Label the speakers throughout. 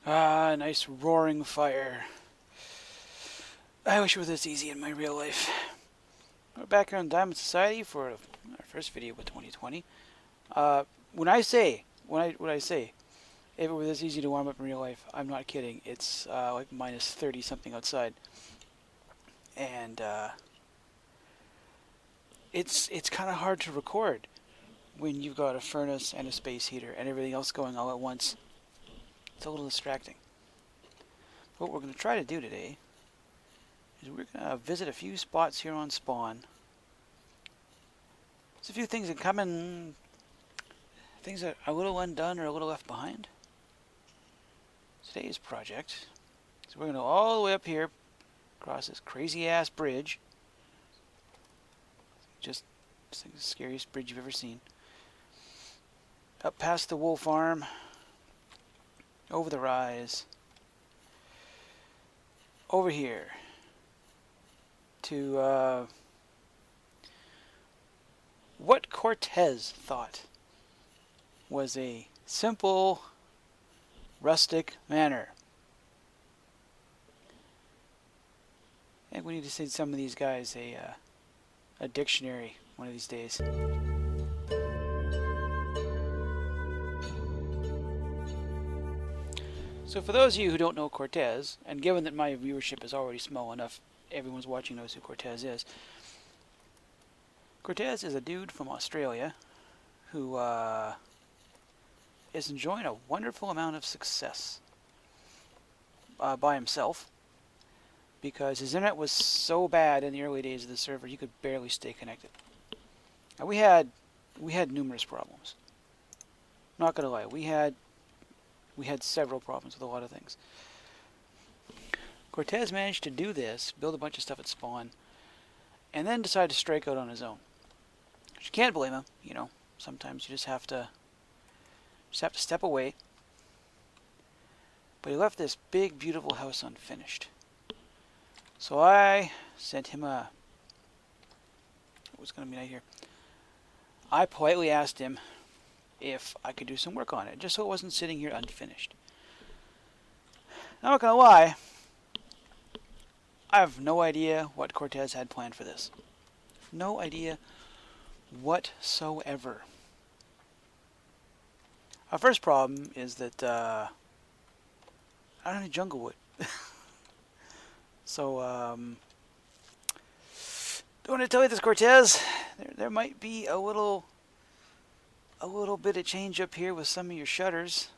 Speaker 1: Ah, nice roaring fire. I wish it was this easy in my real life. We're back here on Diamond Society for our first video of 2020. When I say, if it were this easy to warm up in real life, I'm not kidding. It's like minus 30 something outside, and it's kind of hard to record when you've got a furnace and a space heater and everything else going all at once. It's a little distracting. What we're going to try to do today is we're going to visit a few spots here on Spawn. There's a few things in common, things that are a little undone or a little left behind. Today's project, so we're going to go all the way up here, across this crazy ass bridge. Just the scariest bridge you've ever seen. Up past the wool farm, over the rise, over here to what Cortez thought was a simple, rustic manor. I think we need to send some of these guys a dictionary one of these days. So for those of you who don't know Cortez, and given that my viewership is already small enough, everyone's watching knows who Cortez is. Cortez is a dude from Australia who is enjoying a wonderful amount of success by himself, because his internet was so bad in the early days of the server he could barely stay connected. Now we had numerous problems. Not gonna lie, we had several problems with a lot of things. Cortez managed to do this, build a bunch of stuff at spawn, and then decided to strike out on his own. Which you can't blame him, you know. Sometimes you just have to step away. But he left this big, beautiful house unfinished. So I sent him a... What's going to be nice here? I politely asked him if I could do some work on it, just so it wasn't sitting here unfinished. Now, I'm not going to lie, I have no idea what Cortez had planned for this. No idea whatsoever. Our first problem is that I don't have any jungle wood. So, don't want to tell you this, Cortez. There might be a little bit of change up here with some of your shutters.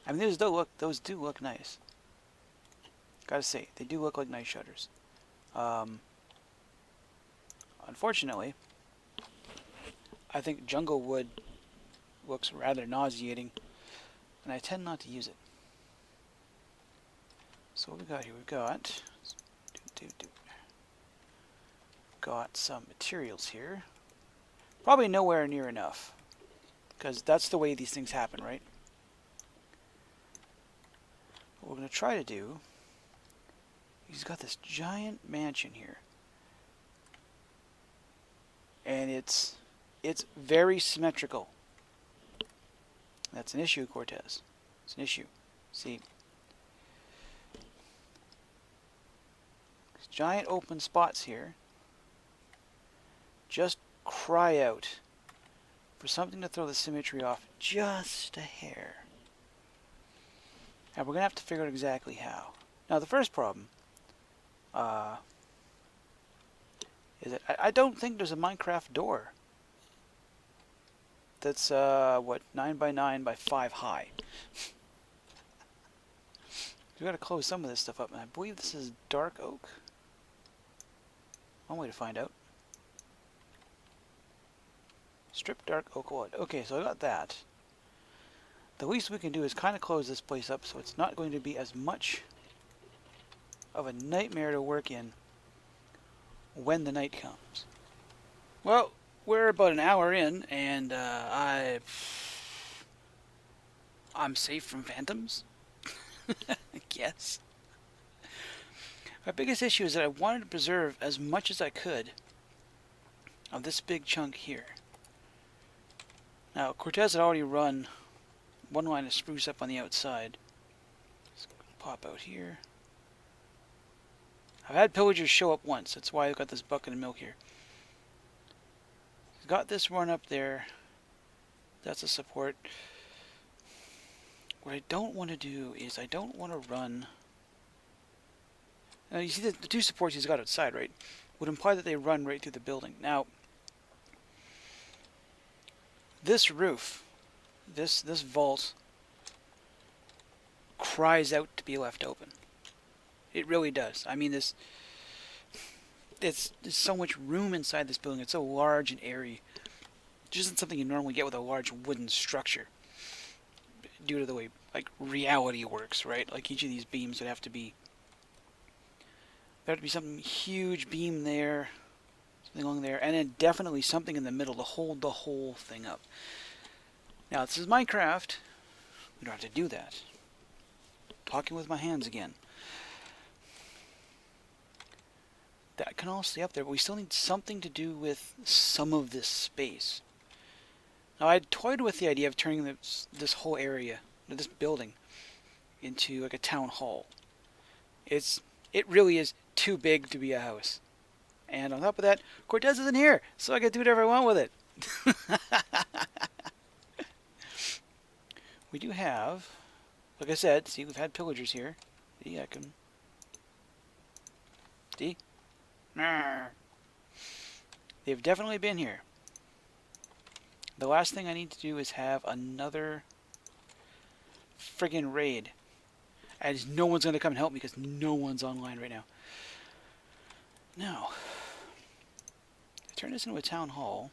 Speaker 1: I mean, those do look nice. Gotta say, they do look like nice shutters. Unfortunately, I think jungle wood looks rather nauseating, and I tend not to use it. So what we got here? We've got some materials here. Probably nowhere near enough, because that's the way these things happen, right? What we're going to try to do, he's got this giant mansion here, and it's very symmetrical. That's an issue, Cortez. It's an issue. See, these giant open spots here just cry out for something to throw the symmetry off just a hair. And we're going to have to figure out exactly how. Now, the first problem is that I don't think there's a Minecraft door that's, 9 by 9 by 5 high. We've got to close some of this stuff up, and I believe this is dark oak. One way to find out. Strip dark oak wood. Okay, so I got that. The least we can do is kind of close this place up so it's not going to be as much of a nightmare to work in when the night comes. Well, we're about an hour in, and I'm safe from phantoms. I guess. My biggest issue is that I wanted to preserve as much as I could of this big chunk here. Now, Cortez had already run one line of spruce up on the outside, pop out here. I've had pillagers show up once. That's why I've got this bucket of milk here. Got this run up there. That's a support. What I don't want to do is I don't want to run... Now you see the two supports he's got outside, right? Would imply that they run right through the building. Now, this roof, this vault, cries out to be left open. It really does. I mean, there's so much room inside this building. It's so large and airy. It just isn't something you normally get with a large wooden structure, due to the way like reality works, right? Like each of these beams would have to be some huge beam there, something along there, and then definitely something in the middle to hold the whole thing up. Now, this is Minecraft. We don't have to do that. Talking with my hands again. That can all stay up there, but we still need something to do with some of this space. Now, I toyed with the idea of turning this whole area, this building, into like a town hall. It really is too big to be a house. And on top of that, Cortez isn't here, so I can do whatever I want with it. We do have, like I said, see, we've had pillagers here. See, I can... See? They've definitely been here. The last thing I need to do is have another friggin' raid. As no one's going to come and help me because no one's online right now. Now, to turn this into a town hall,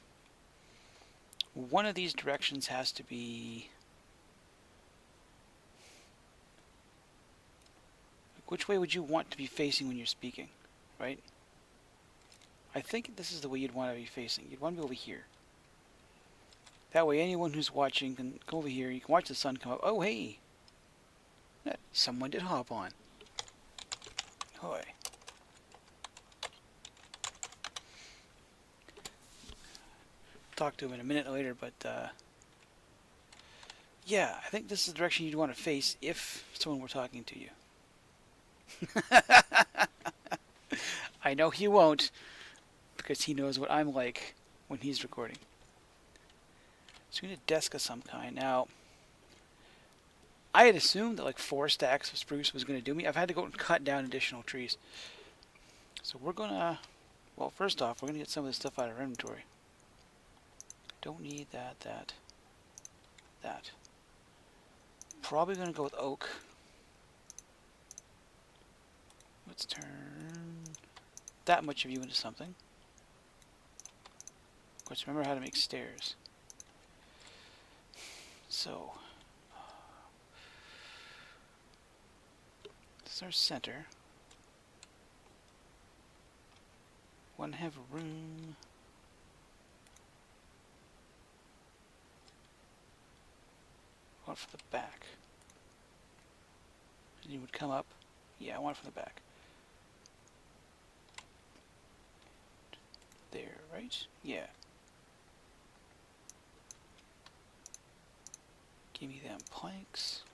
Speaker 1: one of these directions has to be... Which way would you want to be facing when you're speaking, right? I think this is the way you'd want to be facing. You'd want to be over here. That way anyone who's watching can go over here. You can watch the sun come up. Oh, hey! Someone did hop on. Hoy. Talk to him in a minute later, but yeah, I think this is the direction you'd want to face if someone were talking to you. I know he won't, because he knows what I'm like when he's recording. So we need a desk of some kind. Now, I had assumed that like 4 stacks of spruce was going to do me. I've had to go and cut down additional trees. So we're going to, well, first off, we're going to get some of this stuff out of our inventory. Don't need that. Probably going to go with oak. Let's turn that much of you into something. Of course, remember how to make stairs. So, this is our center. Want to have room. Want for the back. And you would come up. Yeah, I want it from the back. There, right? Yeah. Give me them planks.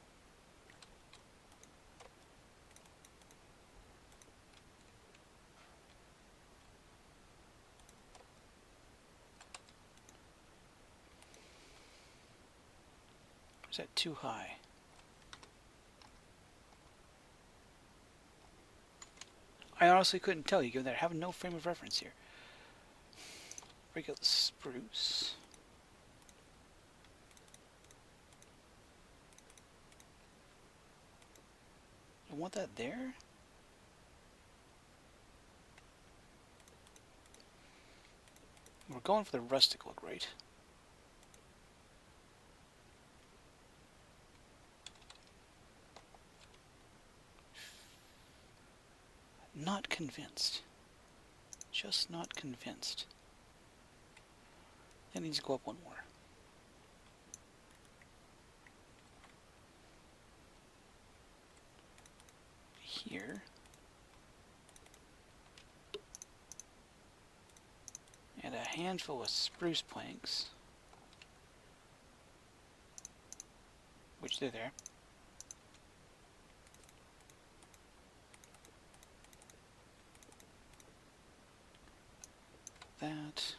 Speaker 1: Is that too high? I honestly couldn't tell you, given that I have no frame of reference here. Break out the spruce. I want that there? We're going for the rustic look, right? Not convinced. Just not convinced. That needs to go up one more. Here. And a handful of spruce planks. Which they're there. that.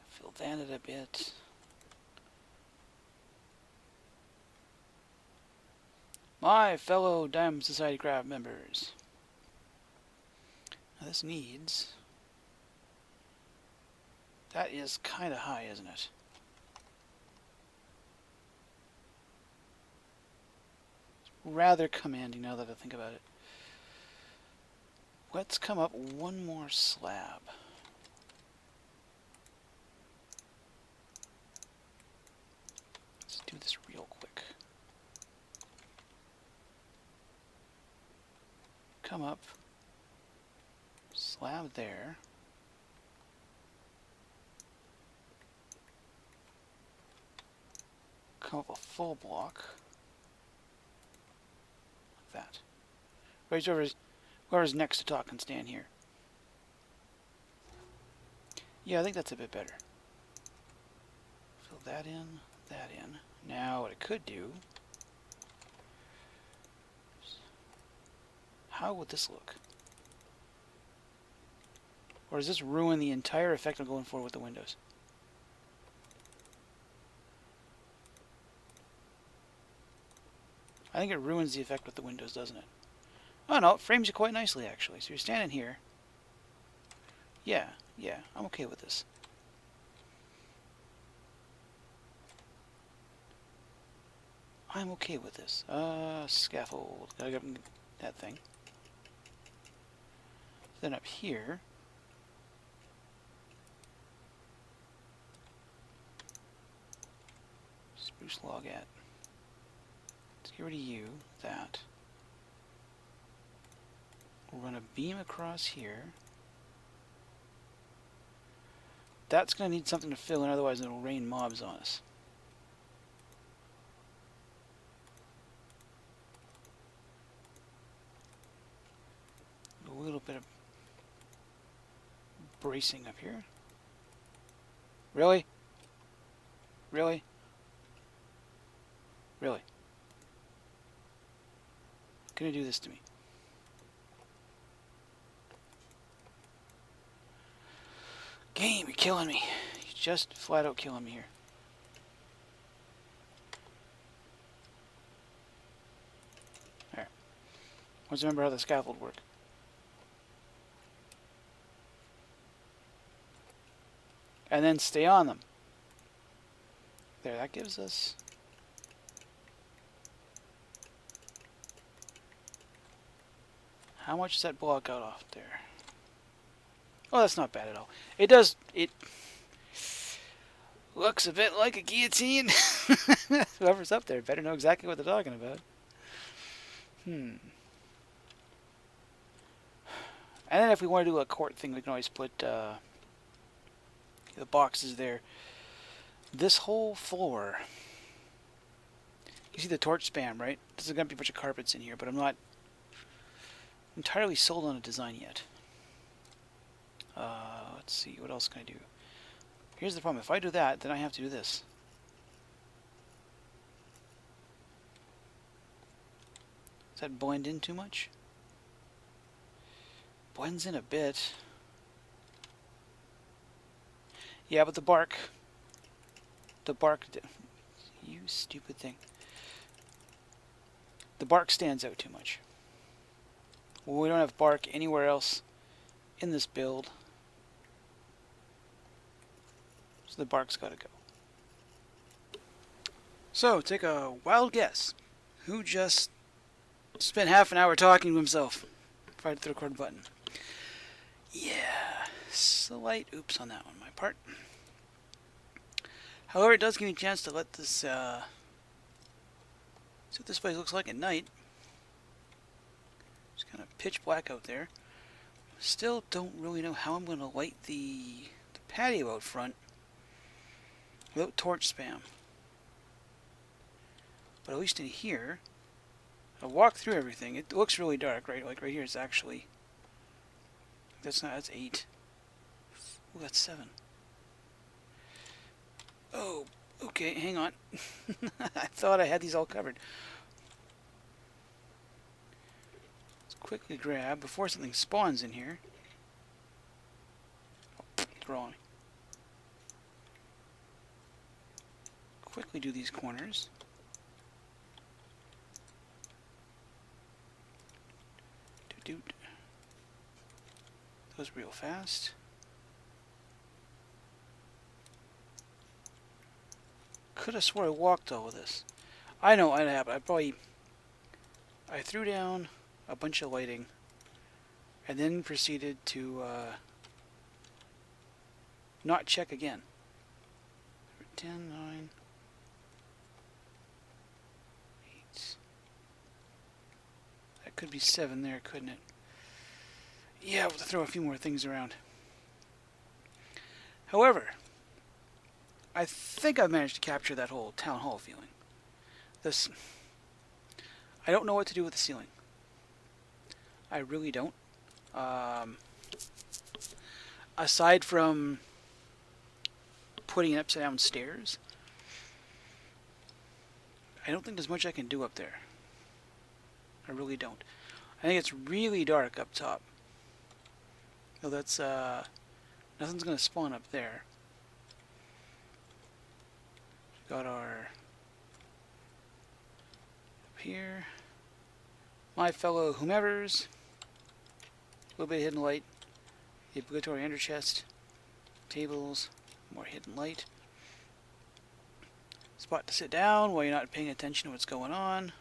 Speaker 1: Fill that in a bit. My fellow Diamond Society Craft members. Now this needs... That is kind of high, isn't it? It's rather commanding now that I think about it. Let's come up one more slab. Let's do this real quick. Come up. Slab there. Come up a full block. Like that. Right, whoever's next to talk can stand here. Yeah, I think that's a bit better. Fill that in, that in. Now what I could do... How would this look? Or does this ruin the entire effect of going forward with the windows? I think it ruins the effect with the windows, doesn't it? Oh no, it frames you quite nicely actually. So you're standing here. Yeah, I'm okay with this. I'm okay with this. Scaffold. Gotta get that thing. Then up here... Spruce log at. Let's get rid of you. That. We'll run a beam across here. That's going to need something to fill in, otherwise it'll rain mobs on us. A little bit of bracing up here. Really? Really? Really? Gonna do this to me. Game, you're killing me. You're just flat out killing me here. There. Let's remember how the scaffold work. And then stay on them. There, that gives us... How much does that block out off there? Oh, that's not bad at all. It does... It looks a bit like a guillotine. Whoever's up there better know exactly what they're talking about. And then if we want to do a court thing, we can always put the boxes there. This whole floor... You see the torch spam, right? There's going to be a bunch of carpets in here, but I'm not entirely sold on a design yet. Let's see, what else can I do? Here's the problem. If I do that, then I have to do this. Does that blend in too much? Blends in a bit. Yeah, but the bark... You stupid thing. The bark stands out too much. Well, we don't have bark anywhere else in this build. So the bark's gotta go. So, take a wild guess. Who just spent half an hour talking to himself before I hit the record button? Yeah, slight oops on that one, my part. However, it does give me a chance to let this, see what this place looks like at night. It's kind of pitch black out there. Still don't really know how I'm going to light the patio out front without torch spam. But at least in here, I walk through everything. It looks really dark, right? Like right here, it's actually... That's 8. Ooh, that's 7. Oh, okay, hang on. I thought I had these all covered. quickly grab before something spawns in here. Oh, throw on me. Quickly do these corners. Doot. Those real fast. Could have swore I walked all of this. I know what happened. I threw down a bunch of lighting and then proceeded to not check again. 10, 9, 8. That could be 7 there, couldn't it? Yeah, we'll have to throw a few more things around. However, I think I've managed to capture that whole town hall feeling. I don't know what to do with the ceiling. I really don't. Aside from putting it upside down stairs, I don't think there's much I can do up there. I really don't. I think it's really dark up top. So that's, nothing's going to spawn up there. Got our, up here, my fellow whomevers, a little bit of hidden light, the obligatory under chest, tables, more hidden light, spot to sit down while you're not paying attention to what's going on,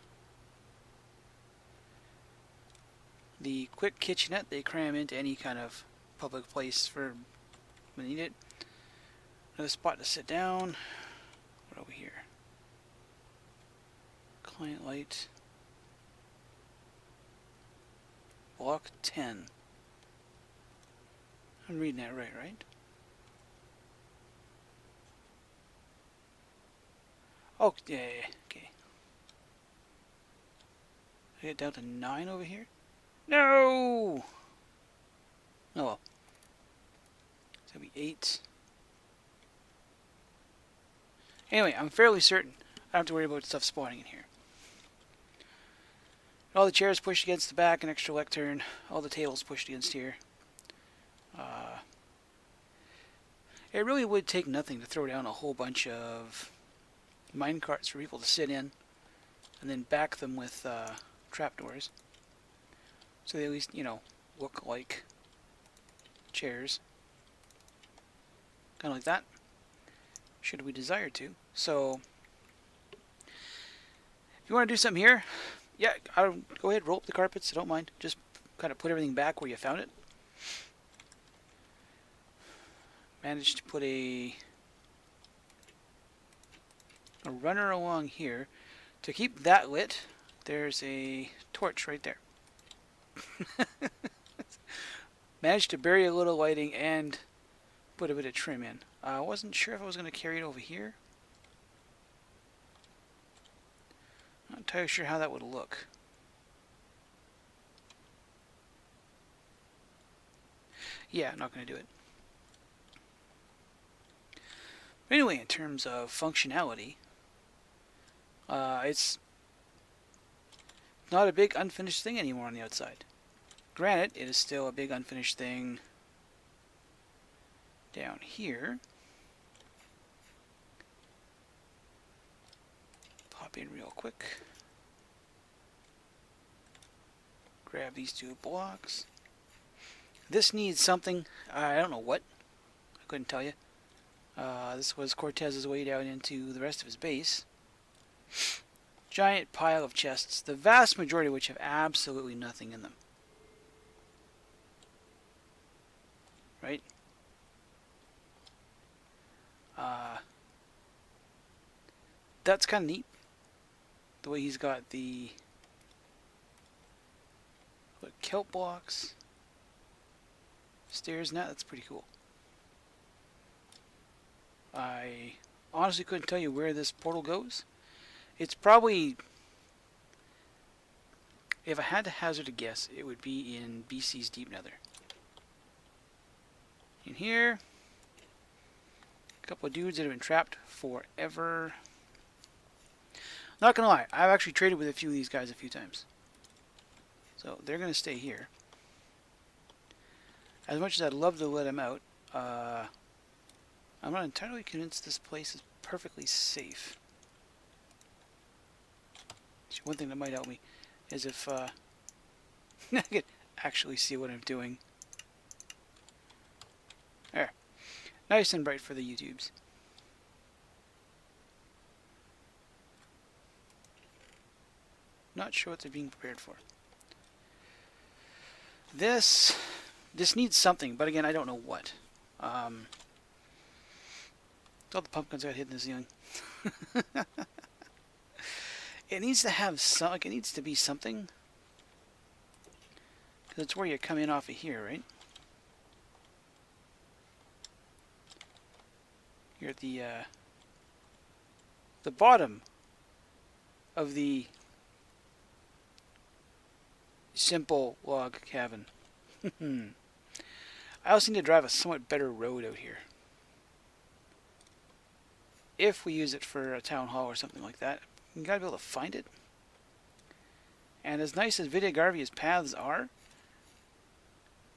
Speaker 1: the quick kitchenette they cram into any kind of public place for when you need it, another spot to sit down. What over here? Client light. Block 10. I'm reading that right? Oh, yeah, okay. I get down to 9 over here? No! Oh well. It's gonna be 8. Anyway, I'm fairly certain I don't have to worry about stuff spawning in here. All the chairs pushed against the back, an extra lectern, all the tables pushed against here. It really would take nothing to throw down a whole bunch of minecarts for people to sit in, and then back them with trapdoors. So they at least, you know, look like chairs. Kind of like that, should we desire to. So, if you want to do something here, yeah, go ahead, roll up the carpets, I don't mind. Just kind of put everything back where you found it. Managed to put a runner along here. To keep that lit, there's a torch right there. Managed to bury a little lighting and put a bit of trim in. I wasn't sure if I was going to carry it over here. Not entirely sure how that would look. Yeah, I'm not going to do it. But anyway, in terms of functionality, it's not a big unfinished thing anymore on the outside. Granted, it is still a big unfinished thing down here. Pop in real quick. Grab these 2 blocks. This needs something. I don't know what. I couldn't tell you. This was Cortez's way down into the rest of his base. Giant pile of chests, the vast majority of which have absolutely nothing in them. Right? That's kind of neat. The way he's got the kelp blocks, stairs, now that's pretty cool. I honestly couldn't tell you where this portal goes. It's probably, if I had to hazard a guess, it would be in BC's Deep Nether. In here, a couple of dudes that have been trapped forever. Not gonna lie, I've actually traded with a few of these guys a few times. So they're going to stay here. As much as I'd love to let them out, I'm not entirely convinced this place is perfectly safe. One thing that might help me is if I could actually see what I'm doing. There. Nice and bright for the YouTubes. Not sure what they're being prepared for. This needs something, but again, I don't know what. All the pumpkins got hidden in the ceiling. It needs to have some, like, it needs to be something. Because it's where you come in off of here, right? You're at the bottom of the simple log cabin. I also need to drive a somewhat better road out here. If we use it for a town hall or something like that, you gotta be able to find it. And as nice as Vidya Garvia's paths are,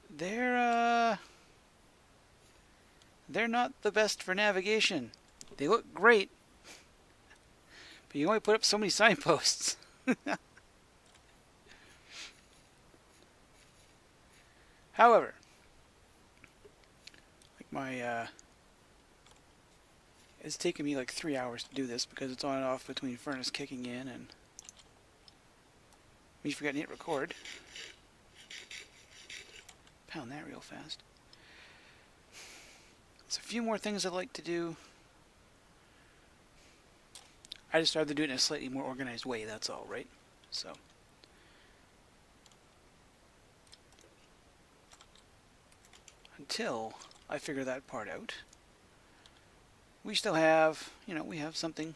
Speaker 1: they're not the best for navigation. They look great, but you only put up so many signposts. However, like my it's taken me like 3 hours to do this because it's on and off between furnace kicking in and me forgetting to hit record. Pound that real fast. There's a few more things I'd like to do. I just started to do it in a slightly more organized way, that's all, right? So until I figure that part out, we still have, we have something,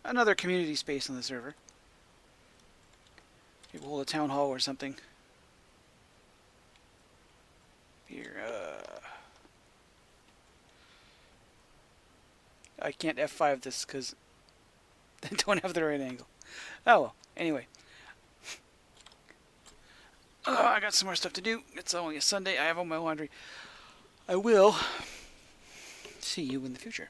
Speaker 1: another community space on the server. Maybe we'll hold a town hall or something. Here, I can't F5 this because I don't have the right angle. Oh well, anyway. I got some more stuff to do. It's only a Sunday. I have all my laundry. I will see you in the future.